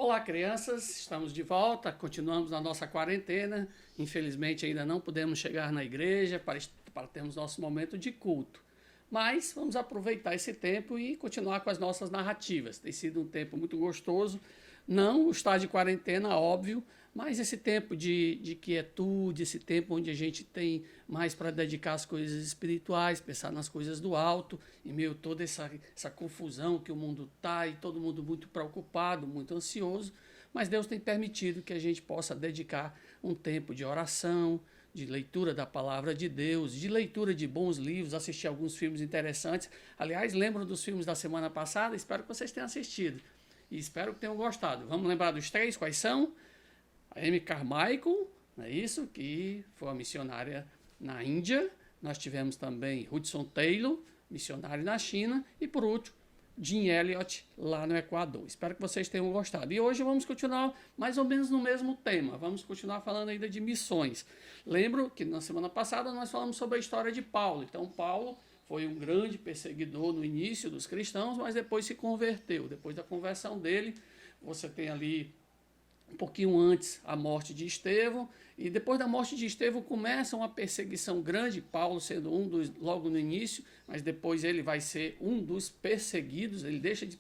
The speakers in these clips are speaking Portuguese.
Olá, crianças, estamos de volta, continuamos na nossa quarentena. Infelizmente, ainda não podemos chegar na igreja para termos nosso momento de culto. Mas vamos aproveitar esse tempo e continuar com as nossas narrativas. Tem sido um tempo muito gostoso. Não estar de quarentena, óbvio, mas esse tempo de quietude, esse tempo onde a gente tem mais para dedicar às coisas espirituais, pensar nas coisas do alto, em meio a toda essa confusão que o mundo está e todo mundo muito preocupado, muito ansioso. Mas Deus tem permitido que a gente possa dedicar um tempo de oração, de leitura da palavra de Deus, de leitura de bons livros, assistir alguns filmes interessantes. Aliás, lembram dos filmes da semana passada? Espero que vocês tenham assistido. E espero que tenham gostado. Vamos lembrar dos três, quais são? A Amy Carmichael, não é isso? Que foi uma missionária na Índia. Nós tivemos também Hudson Taylor, missionário na China. E por último, Jim Elliot, lá no Equador. Espero que vocês tenham gostado. E hoje vamos continuar mais ou menos no mesmo tema. Vamos continuar falando ainda de missões. Lembro que na semana passada nós falamos sobre a história de Paulo. Então, Paulo foi um grande perseguidor no início dos cristãos, mas depois se converteu. Depois da conversão dele, você tem ali um pouquinho antes a morte de Estevão, e depois da morte de Estevão começa uma perseguição grande, Paulo sendo um dos, logo no início, mas depois ele vai ser um dos perseguidos, ele deixa de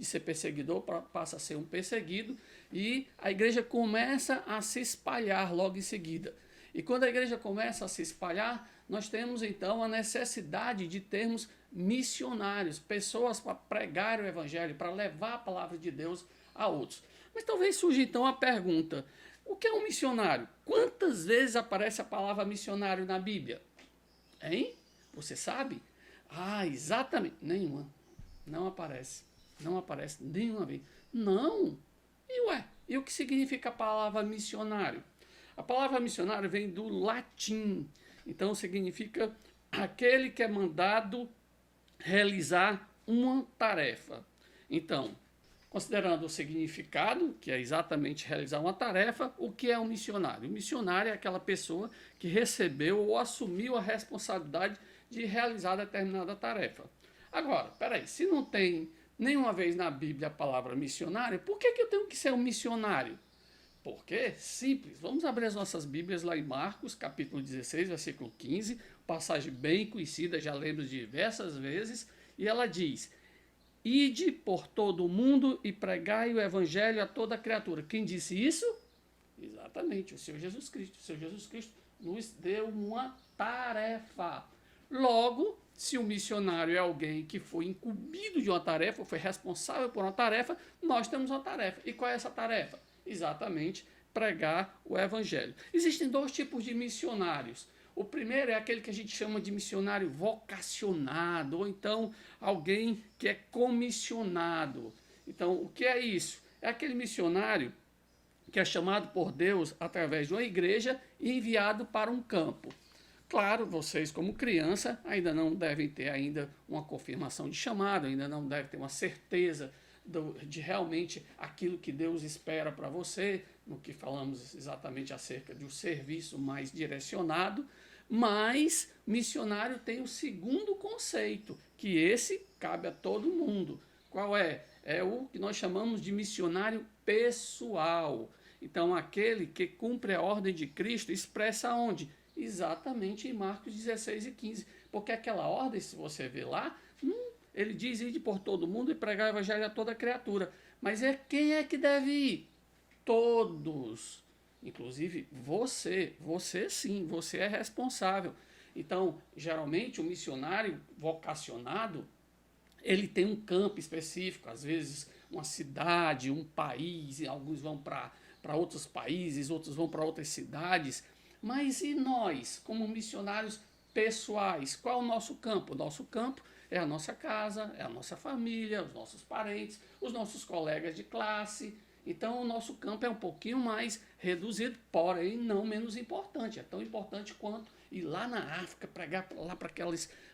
ser perseguidor, passa a ser um perseguido, e a igreja começa a se espalhar logo em seguida. E quando a igreja começa a se espalhar, nós temos então a necessidade de termos missionários, pessoas para pregar o evangelho, para levar a palavra de Deus a outros. Mas talvez surja então a pergunta: o que é um missionário? Quantas vezes aparece a palavra missionário na Bíblia? Hein? Você sabe? Ah, exatamente. Nenhuma. Não aparece. Não aparece nenhuma vez. Não. E ué? E o que significa a palavra missionário? A palavra missionário vem do latim. Então significa aquele que é mandado realizar uma tarefa. Então, considerando o significado, que é exatamente realizar uma tarefa, o que é um missionário? O missionário é aquela pessoa que recebeu ou assumiu a responsabilidade de realizar determinada tarefa. Agora, peraí, se não tem nenhuma vez na Bíblia a palavra missionário, por que eu tenho que ser um missionário? Porque, simples, vamos abrir as nossas Bíblias lá em Marcos, capítulo 16, versículo 15, passagem bem conhecida, já lemos diversas vezes, e ela diz: ide por todo o mundo e pregai o evangelho a toda criatura. Quem disse isso? Exatamente, o Senhor Jesus Cristo. O Senhor Jesus Cristo nos deu uma tarefa. Logo, se o missionário é alguém que foi incumbido de uma tarefa, foi responsável por uma tarefa, nós temos uma tarefa. E qual é essa tarefa? Exatamente, pregar o evangelho. Existem dois tipos de missionários. O primeiro é aquele que a gente chama de missionário vocacionado, ou então alguém que é comissionado. Então, o que é isso? É aquele missionário que é chamado por Deus através de uma igreja e enviado para um campo. Claro, vocês como criança ainda não devem ter ainda uma confirmação de chamado, ainda não devem ter uma certeza de realmente aquilo que Deus espera para você, no que falamos exatamente acerca de um serviço mais direcionado, mas missionário tem o segundo conceito, que esse cabe a todo mundo. Qual é? É o que nós chamamos de missionário pessoal. Então, aquele que cumpre a ordem de Cristo expressa onde? Exatamente em Marcos 16 e 15. Porque aquela ordem, se você ver lá, ele diz: ide por todo mundo e pregar o evangelho a toda criatura. Mas quem é que deve ir? Todos. Inclusive você. Você sim, você é responsável. Então, geralmente, o missionário vocacionado, ele tem um campo específico, às vezes uma cidade, um país, alguns vão para outros países, outros vão para outras cidades. Mas e nós, como missionários pessoais, qual é o nosso campo? O nosso campo é a nossa casa, é a nossa família, os nossos parentes, os nossos colegas de classe. Então, o nosso campo é um pouquinho mais reduzido, porém não menos importante. É tão importante quanto ir lá na África, pregar lá para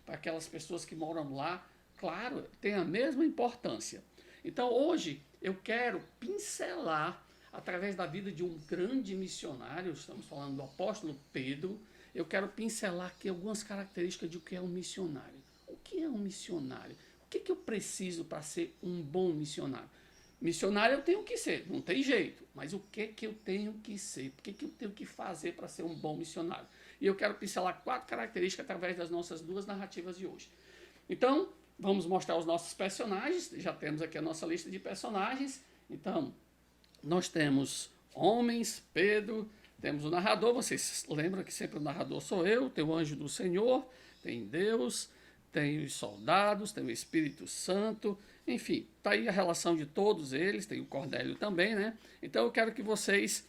aquelas pessoas que moram lá. Claro, tem a mesma importância. Então, hoje, eu quero pincelar, através da vida de um grande missionário, estamos falando do apóstolo Pedro, eu quero pincelar aqui algumas características de o que é um missionário. O que é um missionário? O que eu preciso para ser um bom missionário? Missionário eu tenho que ser, não tem jeito. Mas o que eu tenho que ser? O que eu tenho que fazer para ser um bom missionário? E eu quero pincelar 4 características através das nossas 2 narrativas de hoje. Então, vamos mostrar os nossos personagens. Já temos aqui a nossa lista de personagens. Então, nós temos homens, Pedro, temos o narrador. Vocês lembram que sempre o narrador sou eu, tem o anjo do Senhor, tem Deus, tem os soldados, tem o Espírito Santo, enfim, está aí a relação de todos eles, tem o Cornélio também, né? Então eu quero que vocês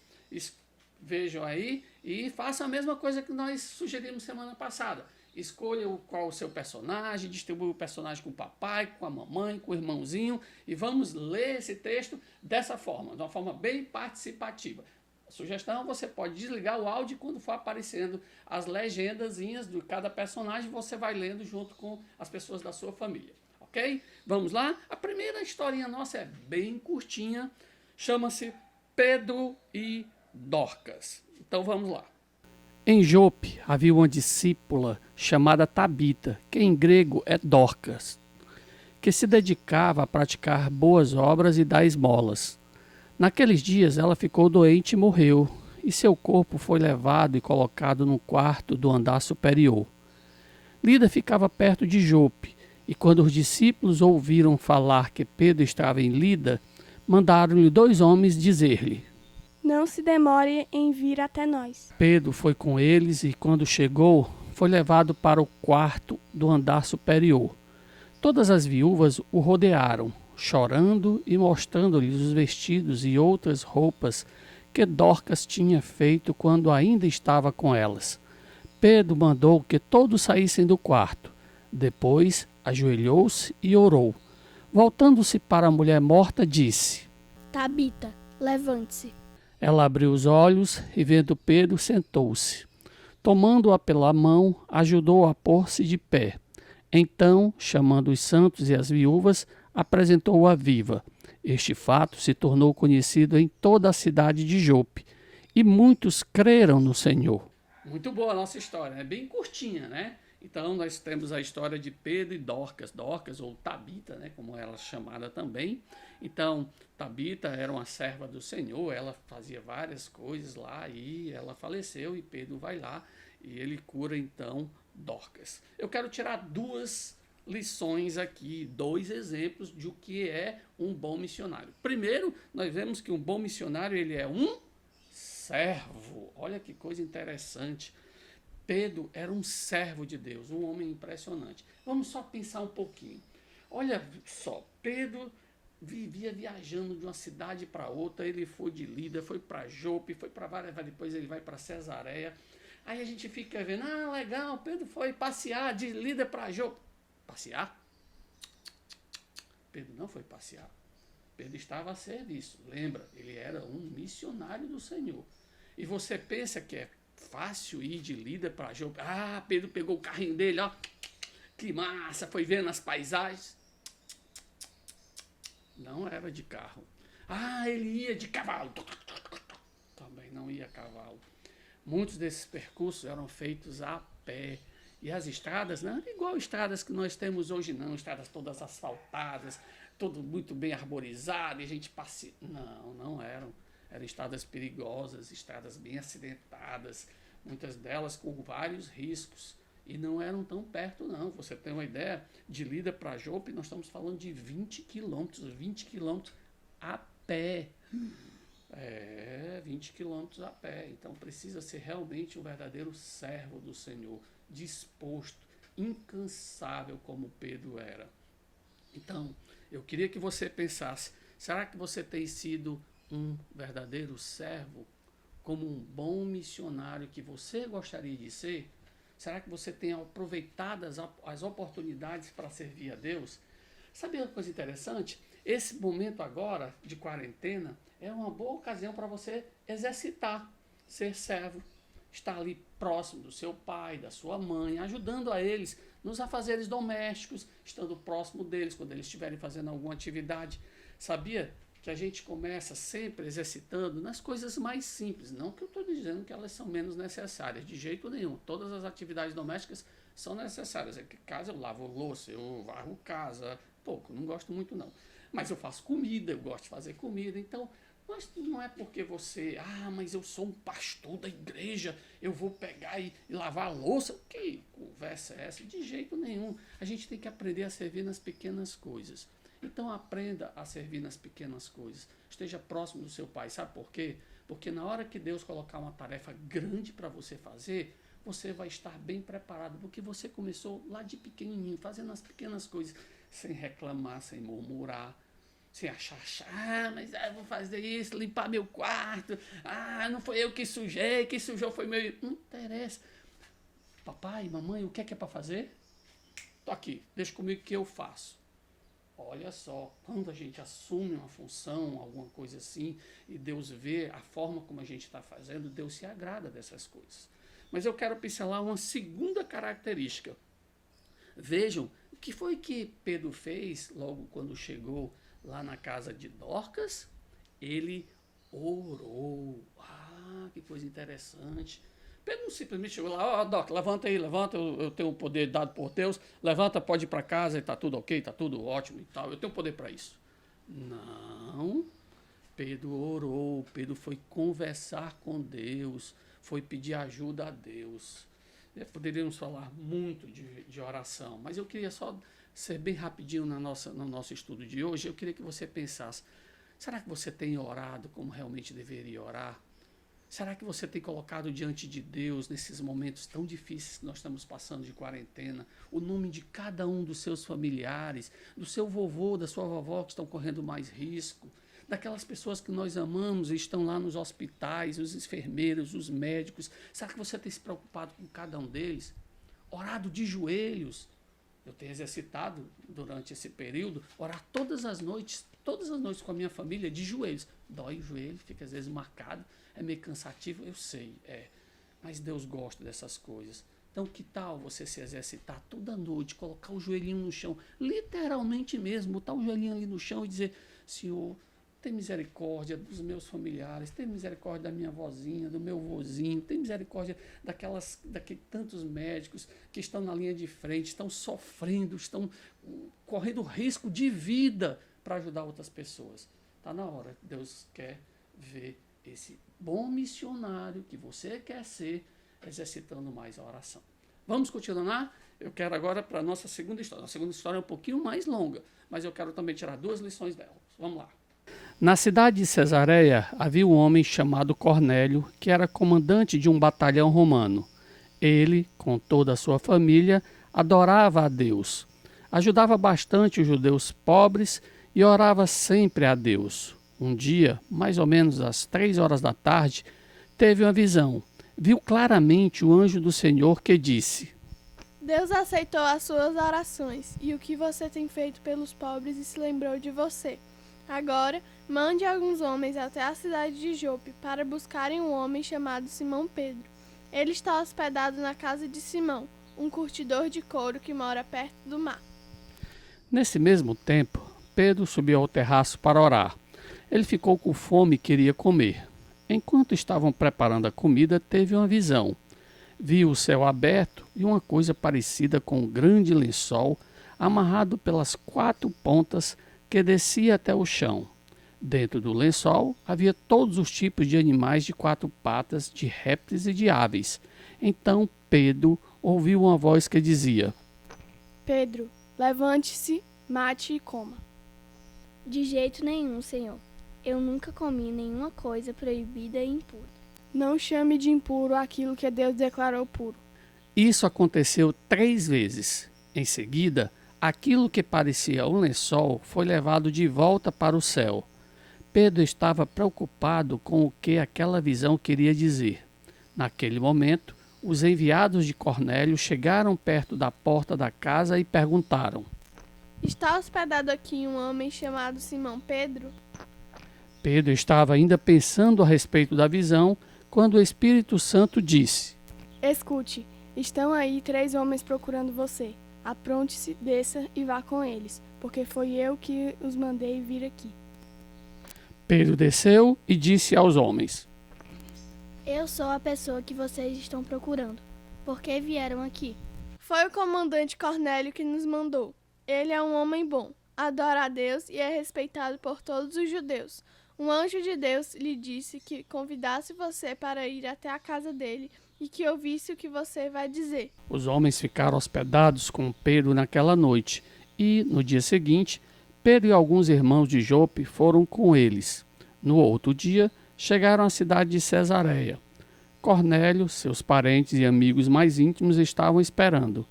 vejam aí e façam a mesma coisa que nós sugerimos semana passada. Escolha qual o seu personagem, distribua o personagem com o papai, com a mamãe, com o irmãozinho e vamos ler esse texto dessa forma, de uma forma bem participativa. Sugestão, você pode desligar o áudio e quando for aparecendo as legendazinhas de cada personagem, você vai lendo junto com as pessoas da sua família, ok? Vamos lá? A primeira historinha nossa é bem curtinha, chama-se Pedro e Dorcas. Então vamos lá. Em Jope havia uma discípula chamada Tabita, que em grego é Dorcas, que se dedicava a praticar boas obras e dar esmolas. Naqueles dias ela ficou doente e morreu, e seu corpo foi levado e colocado no quarto do andar superior. Lida ficava perto de Jope, e quando os discípulos ouviram falar que Pedro estava em Lida, mandaram-lhe 2 homens dizer-lhe: Não se demore em vir até nós. Pedro foi com eles e, quando chegou, foi levado para o quarto do andar superior. Todas as viúvas o rodearam, chorando e mostrando-lhes os vestidos e outras roupas que Dorcas tinha feito quando ainda estava com elas. Pedro mandou que todos saíssem do quarto. Depois ajoelhou-se e orou. Voltando-se para a mulher morta, disse: Tabita, levante-se. Ela abriu os olhos e, vendo Pedro, sentou-se. Tomando-a pela mão, ajudou-a a pôr-se de pé. Então, chamando os santos e as viúvas, apresentou-a viva. Este fato se tornou conhecido em toda a cidade de Jope, e muitos creram no Senhor. Muito boa a nossa história, é bem curtinha, né? Então, nós temos a história de Pedro e Dorcas, ou Tabita, né, como ela é chamada também. Então, Tabita era uma serva do Senhor, ela fazia várias coisas lá e ela faleceu e Pedro vai lá e ele cura, então, Dorcas. Eu quero tirar 2 lições aqui, 2 exemplos de o que é um bom missionário. Primeiro, nós vemos que um bom missionário ele é um servo. Olha que coisa interessante. Pedro era um servo de Deus, um homem impressionante. Vamos só pensar um pouquinho. Olha só, Pedro vivia viajando de uma cidade para outra, ele foi de Lida, foi para Jope, foi para várias, depois ele vai para Cesareia. Aí a gente fica vendo, legal, Pedro foi passear de Lida para Jope. Passear? Pedro não foi passear. Pedro estava a serviço. Lembra, ele era um missionário do Senhor. E você pensa que é fácil ir de Lida para Jope? Pedro pegou o carrinho dele, ó. Que massa, foi vendo as paisagens. Não era de carro. Ele ia de cavalo. Também não ia a cavalo. Muitos desses percursos eram feitos a pé. E as estradas não eram igual estradas que nós temos hoje, não. Estradas todas asfaltadas, tudo muito bem arborizado, e a gente passeia. Não eram. Eram estradas perigosas, estradas bem acidentadas, muitas delas com vários riscos. E não eram tão perto, não. Você tem uma ideia, de Lida para Jope, nós estamos falando de 20 quilômetros a pé. 20 quilômetros a pé. Então precisa ser realmente um verdadeiro servo do Senhor, disposto, incansável como Pedro era. Então, eu queria que você pensasse, será que você tem sido um verdadeiro servo, como um bom missionário que você gostaria de ser? Será que você tem aproveitado as oportunidades para servir a Deus? Sabe uma coisa interessante? Esse momento agora de quarentena é uma boa ocasião para você exercitar, ser servo, estar ali próximo do seu pai, da sua mãe, ajudando a eles nos afazeres domésticos, estando próximo deles quando eles estiverem fazendo alguma atividade. Sabia que a gente começa sempre exercitando nas coisas mais simples? Não que eu estou dizendo que elas são menos necessárias, de jeito nenhum. Todas as atividades domésticas são necessárias. Em casa eu lavo louça, eu varro casa, pouco, não gosto muito não. mas eu faço comida, eu gosto de fazer comida. Então, não é porque você, mas eu sou um pastor da igreja, eu vou pegar e lavar a louça. Que conversa é essa? De jeito nenhum. A gente tem que aprender a servir nas pequenas coisas. Então aprenda a servir nas pequenas coisas. Esteja próximo do seu pai. Sabe por quê? Porque na hora que Deus colocar uma tarefa grande para você fazer, você vai estar bem preparado, porque você começou lá de pequenininho, fazendo as pequenas coisas, sem reclamar, sem murmurar, sem achar, mas eu vou fazer isso, limpar meu quarto, não foi eu que sujei, quem sujou foi meu... Não interessa. Papai, mamãe, o que é para fazer? Tô aqui, deixa comigo que eu faço. Olha só, quando a gente assume uma função, alguma coisa assim, e Deus vê a forma como a gente está fazendo, Deus se agrada dessas coisas. Mas eu quero pincelar uma segunda característica. Vejam, o que foi que Pedro fez logo quando chegou lá na casa de Dorcas? Ele orou. Que coisa interessante. Pedro não simplesmente chegou lá, Doc, levanta aí, levanta, eu tenho o poder dado por Deus, levanta, pode ir para casa e tá tudo ok, tá tudo ótimo e tal, eu tenho poder para isso. Não, Pedro orou, Pedro foi conversar com Deus, foi pedir ajuda a Deus. Poderíamos falar muito de oração, mas eu queria só ser bem rapidinho no nosso estudo de hoje. Eu queria que você pensasse, será que você tem orado como realmente deveria orar? Será que você tem colocado diante de Deus, nesses momentos tão difíceis que nós estamos passando de quarentena, o nome de cada um dos seus familiares, do seu vovô, da sua vovó que estão correndo mais risco, daquelas pessoas que nós amamos e estão lá nos hospitais, os enfermeiros, os médicos? Será que você tem se preocupado com cada um deles? Orado de joelhos? Eu tenho exercitado durante esse período, orar todas as noites com a minha família de joelhos. Dói o joelho, fica às vezes marcado, é meio cansativo, eu sei, mas Deus gosta dessas coisas. Então que tal você se exercitar toda noite, colocar o joelhinho no chão, literalmente mesmo, botar o joelhinho ali no chão e dizer, Senhor, tem misericórdia dos meus familiares, tem misericórdia da minha vozinha, do meu vozinho, tem misericórdia daqueles tantos médicos que estão na linha de frente, estão sofrendo, estão correndo risco de vida para ajudar outras pessoas. Está na hora, Deus quer ver esse bom missionário que você quer ser, exercitando mais a oração. Vamos continuar? Eu quero agora para a nossa segunda história. A segunda história é um pouquinho mais longa, mas eu quero também tirar 2 lições dela. Vamos lá. Na cidade de Cesareia havia um homem chamado Cornélio, que era comandante de um batalhão romano. Ele, com toda a sua família, adorava a Deus, ajudava bastante os judeus pobres e orava sempre a Deus. Um dia, mais ou menos às 3 horas da tarde, teve uma visão. Viu claramente o anjo do Senhor que disse: Deus aceitou as suas orações e o que você tem feito pelos pobres e se lembrou de você. Agora, mande alguns homens até a cidade de Jope para buscarem um homem chamado Simão Pedro. Ele está hospedado na casa de Simão, um curtidor de couro que mora perto do mar. Nesse mesmo tempo, Pedro subiu ao terraço para orar. Ele ficou com fome e queria comer. Enquanto estavam preparando a comida, teve uma visão. Viu o céu aberto e uma coisa parecida com um grande lençol amarrado pelas 4 pontas que descia até o chão. Dentro do lençol havia todos os tipos de animais de 4 patas, de répteis e de aves. Então Pedro ouviu uma voz que dizia: Pedro, levante-se, mate e coma. De jeito nenhum, Senhor. Eu nunca comi nenhuma coisa proibida e impura. Não chame de impuro aquilo que Deus declarou puro. Isso aconteceu 3 vezes. Em seguida, aquilo que parecia um lençol foi levado de volta para o céu. Pedro estava preocupado com o que aquela visão queria dizer. Naquele momento, os enviados de Cornélio chegaram perto da porta da casa e perguntaram: Está hospedado aqui um homem chamado Simão Pedro? Pedro estava ainda pensando a respeito da visão, quando o Espírito Santo disse: Escute, estão aí 3 homens procurando você. Apronte-se, desça e vá com eles, porque foi eu que os mandei vir aqui. Pedro desceu e disse aos homens: Eu sou a pessoa que vocês estão procurando. Por que vieram aqui? Foi o comandante Cornélio que nos mandou. Ele é um homem bom, adora a Deus e é respeitado por todos os judeus. Um anjo de Deus lhe disse que convidasse você para ir até a casa dele e que ouvisse o que você vai dizer. Os homens ficaram hospedados com Pedro naquela noite e, no dia seguinte, Pedro e alguns irmãos de Jope foram com eles. No outro dia, chegaram à cidade de Cesareia. Cornélio, seus parentes e amigos mais íntimos estavam esperando.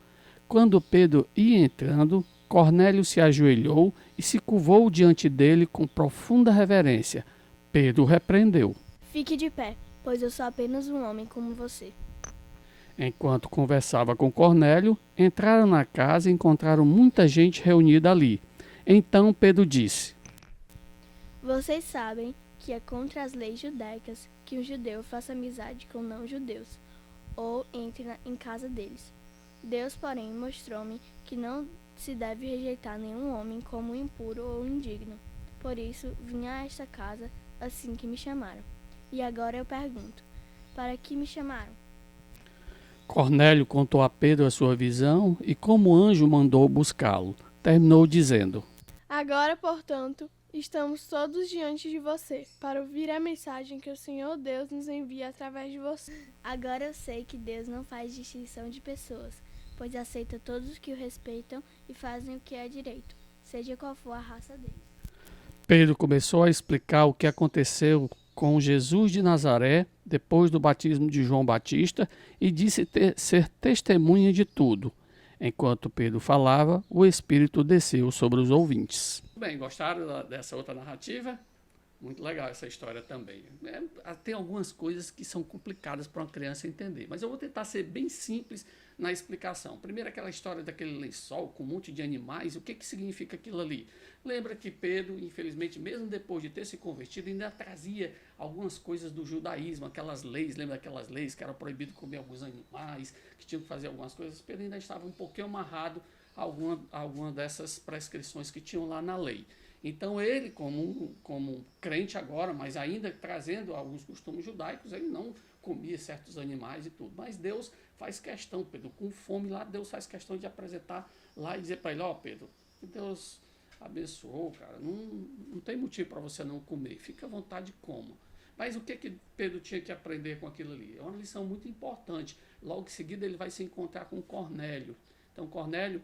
Quando Pedro ia entrando, Cornélio se ajoelhou e se curvou diante dele com profunda reverência. Pedro repreendeu. Fique de pé, pois eu sou apenas um homem como você. Enquanto conversava com Cornélio, entraram na casa e encontraram muita gente reunida ali. Então Pedro disse: Vocês sabem que é contra as leis judaicas que um judeu faça amizade com não-judeus, ou entre em casa deles. Deus, porém, mostrou-me que não se deve rejeitar nenhum homem como impuro ou indigno. Por isso, vim a esta casa assim que me chamaram. E agora eu pergunto, para que me chamaram? Cornélio contou a Pedro a sua visão e como o anjo mandou buscá-lo. Terminou dizendo: Agora, portanto, estamos todos diante de você, para ouvir a mensagem que o Senhor Deus nos envia através de você. Agora eu sei que Deus não faz distinção de pessoas, pois aceita todos que o respeitam e fazem o que é direito, seja qual for a raça deles. Pedro começou a explicar o que aconteceu com Jesus de Nazaré depois do batismo de João Batista e disse ser testemunha de tudo. Enquanto Pedro falava, o Espírito desceu sobre os ouvintes. Bem, gostaram dessa outra narrativa? Muito legal essa história também. Tem algumas coisas que são complicadas para uma criança entender, mas eu vou tentar ser bem simples na explicação. Primeiro, aquela história daquele lençol com um monte de animais, o que significa aquilo ali? Lembra que Pedro, infelizmente, mesmo depois de ter se convertido, ainda trazia algumas coisas do judaísmo, aquelas leis, lembra daquelas leis que era proibido comer alguns animais, que tinham que fazer algumas coisas? Pedro ainda estava um pouquinho amarrado a alguma dessas prescrições que tinham lá na lei. Então ele, como um crente agora, mas ainda trazendo alguns costumes judaicos, ele não comia certos animais e tudo. Mas Deus faz questão, Pedro, com fome lá, Deus faz questão de apresentar lá e dizer para ele: ó, Pedro, Deus abençoou, cara, não tem motivo para você não comer, fica à vontade, coma. Mas o que Pedro tinha que aprender com aquilo ali? É uma lição muito importante. Logo em seguida ele vai se encontrar com Cornélio. Então Cornélio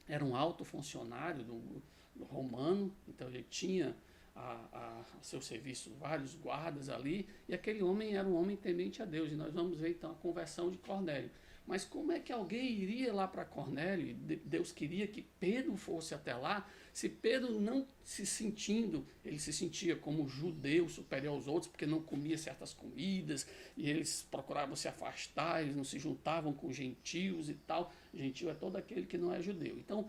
era um alto funcionário do romano, então ele tinha a seu serviço vários guardas ali, e aquele homem era um homem temente a Deus, e nós vamos ver então a conversão de Cornélio. Mas como é que alguém iria lá para Cornélio, e Deus queria que Pedro fosse até lá, se Pedro não se sentindo, ele se sentia como judeu superior aos outros, porque não comia certas comidas, e eles procuravam se afastar, eles não se juntavam com gentios e tal. Gentio é todo aquele que não é judeu. Então,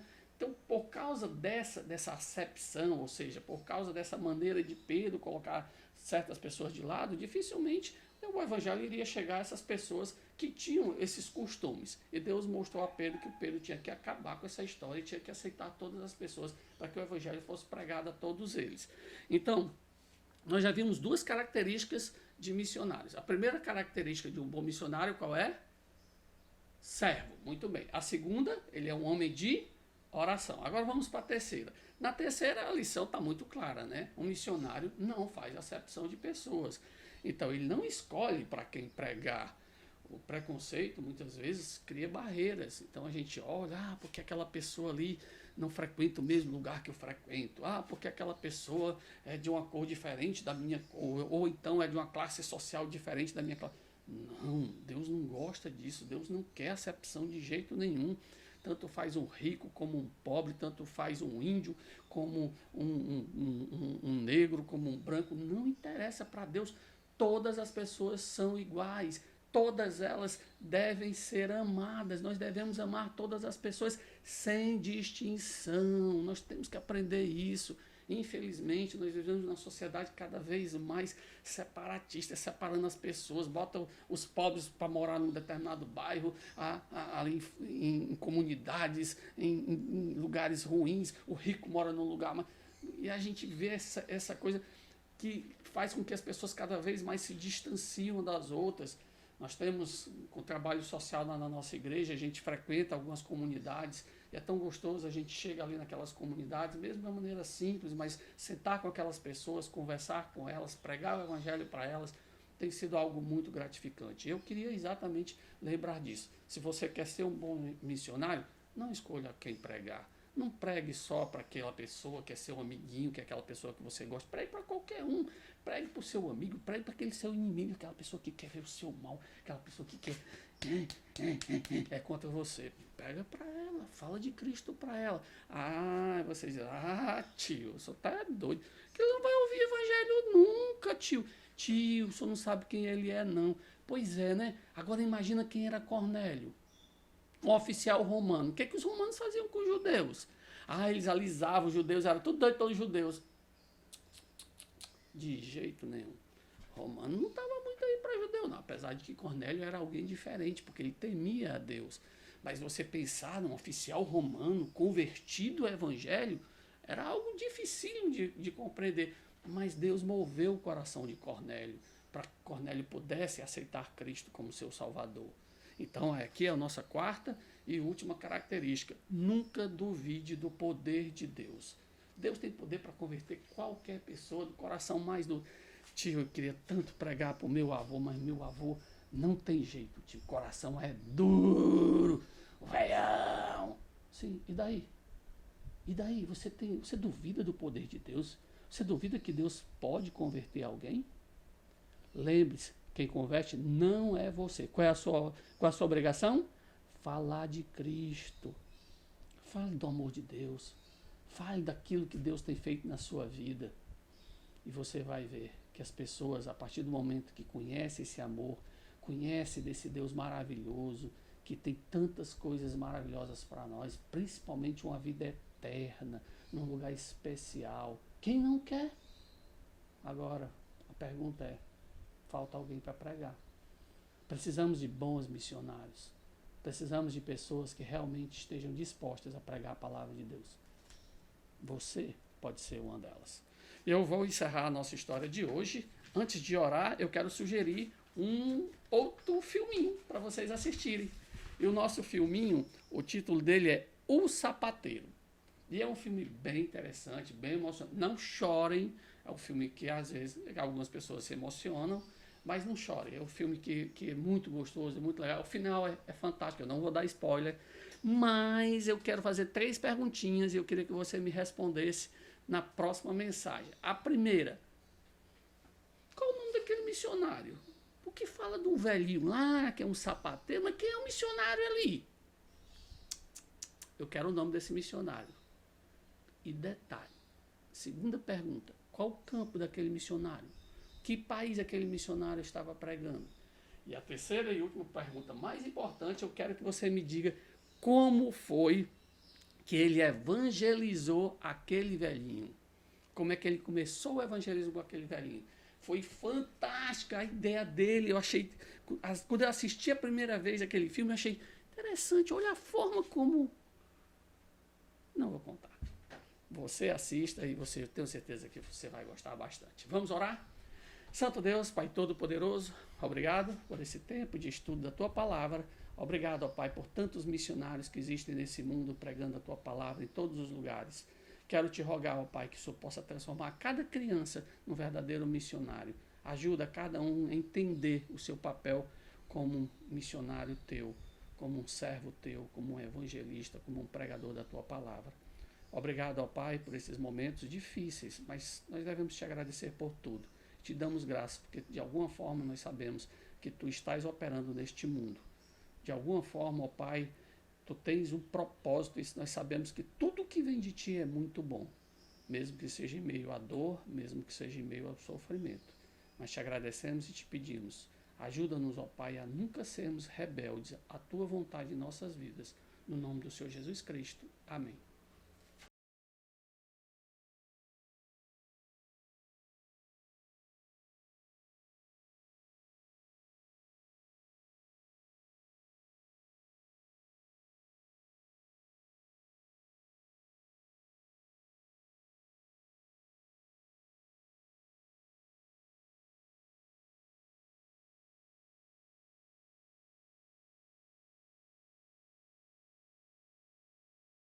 por causa dessa acepção, ou seja, por causa dessa maneira de Pedro colocar certas pessoas de lado, dificilmente o evangelho iria chegar a essas pessoas que tinham esses costumes. E Deus mostrou a Pedro que o Pedro tinha que acabar com essa história e tinha que aceitar todas as pessoas para que o evangelho fosse pregado a todos eles. Então, nós já vimos duas características de missionários. A primeira característica de um bom missionário qual é? Servo. Muito bem. A segunda, ele é um homem de oração. Agora vamos para a terceira. Na terceira, a lição está muito clara, né? Um missionário não faz acepção de pessoas. Então, ele não escolhe para quem pregar. O preconceito, muitas vezes, cria barreiras. Então, a gente olha, porque aquela pessoa ali não frequenta o mesmo lugar que eu frequento. Porque aquela pessoa é de uma cor diferente da minha cor. Ou então é de uma classe social diferente da minha classe. Não, Deus não gosta disso. Deus não quer acepção de jeito nenhum. Tanto faz um rico como um pobre, tanto faz um índio como um negro, como um branco. Não interessa para Deus. Todas as pessoas são iguais. Todas elas devem ser amadas. Nós devemos amar todas as pessoas sem distinção. Nós temos que aprender isso. Infelizmente, nós vivemos numa sociedade cada vez mais separatista, separando as pessoas, botam os pobres para morar num determinado bairro, ali em comunidades, em lugares ruins, o rico mora num lugar... E a gente vê essa coisa que faz com que as pessoas cada vez mais se distanciam das outras. Nós temos com trabalho social na nossa igreja, a gente frequenta algumas comunidades, e é tão gostoso, a gente chega ali naquelas comunidades, mesmo de uma maneira simples, mas sentar com aquelas pessoas, conversar com elas, pregar o evangelho para elas, tem sido algo muito gratificante. Eu queria exatamente lembrar disso. Se você quer ser um bom missionário, não escolha quem pregar. Não pregue só para aquela pessoa que é seu amiguinho, que é aquela pessoa que você gosta. Pregue para qualquer um. Pregue para o seu amigo, pregue para aquele seu inimigo, aquela pessoa que quer ver o seu mal, aquela pessoa que quer é contra você. Pega para ela, fala de Cristo para ela. Ah, você diz, tio, o senhor tá doido. Que ele não vai ouvir evangelho nunca, tio. Tio, o senhor não sabe quem ele é, não. Pois é, né? Agora imagina quem era Cornélio, um oficial romano. O que os romanos faziam com os judeus? Eles alisavam os judeus, eram tudo doido pelos judeus. De jeito nenhum. Romano não estava muito aí para judeu, não. Apesar de que Cornélio era alguém diferente, porque ele temia a Deus. Mas você pensar num oficial romano convertido ao evangelho, era algo difícil de compreender. Mas Deus moveu o coração de Cornélio para que Cornélio pudesse aceitar Cristo como seu Salvador. Então, aqui é a nossa quarta e última característica. Nunca duvide do poder de Deus. Deus tem poder para converter qualquer pessoa do coração mais duro. Tio, eu queria tanto pregar para o meu avô, mas meu avô não tem jeito, tio. O coração é duro, velhão. Sim, e daí? E daí? Você duvida do poder de Deus? Você duvida que Deus pode converter alguém? Lembre-se, quem converte não é você. Qual é a sua obrigação? Falar de Cristo. Fale do amor de Deus. Fale daquilo que Deus tem feito na sua vida. E você vai ver que as pessoas, a partir do momento que conhecem esse amor, conhecem desse Deus maravilhoso, que tem tantas coisas maravilhosas para nós, principalmente uma vida eterna, num lugar especial. Quem não quer? Agora, a pergunta é, falta alguém para pregar. Precisamos de bons missionários. Precisamos de pessoas que realmente estejam dispostas a pregar a palavra de Deus. Você pode ser uma delas. Eu vou encerrar a nossa história de hoje. Antes de orar, eu quero sugerir um outro filminho para vocês assistirem. E o nosso filminho, o título dele é O Sapateiro. E é um filme bem interessante, bem emocionante. Não chorem, é um filme que às vezes algumas pessoas se emocionam, mas não chorem. É um filme que é muito gostoso, é muito legal. O final é fantástico, eu não vou dar spoiler, mas eu quero fazer 3 perguntinhas e eu queria que você me respondesse na próxima mensagem. A primeira, qual o nome daquele missionário? O que fala de um velhinho lá, que é um sapateiro, mas quem é o missionário ali? Eu quero o nome desse missionário. E detalhe, segunda pergunta, qual o campo daquele missionário? Que país aquele missionário estava pregando? E a terceira e última pergunta, mais importante, eu quero que você me diga como foi que ele evangelizou aquele velhinho. Como é que ele começou o evangelismo com aquele velhinho? Foi fantástica a ideia dele. Eu achei, quando eu assisti a primeira vez aquele filme, eu achei interessante. Olha a forma como... Não vou contar. Você assista e eu tenho certeza que você vai gostar bastante. Vamos orar? Santo Deus, Pai Todo-Poderoso, obrigado por esse tempo de estudo da Tua Palavra. Obrigado, ó Pai, por tantos missionários que existem nesse mundo pregando a Tua Palavra em todos os lugares. Quero te rogar, ó Pai, que o Senhor possa transformar cada criança num verdadeiro missionário. Ajuda cada um a entender o seu papel como um missionário Teu, como um servo Teu, como um evangelista, como um pregador da Tua Palavra. Obrigado, ó Pai, por esses momentos difíceis, mas nós devemos te agradecer por tudo. Te damos graças, porque de alguma forma nós sabemos que Tu estás operando neste mundo. De alguma forma, ó Pai, Tu tens um propósito, e nós sabemos que tudo que vem de Ti é muito bom, mesmo que seja em meio à dor, mesmo que seja em meio ao sofrimento. Mas te agradecemos e te pedimos, ajuda-nos, ó Pai, a nunca sermos rebeldes à Tua vontade em nossas vidas. No nome do Senhor Jesus Cristo. Amém.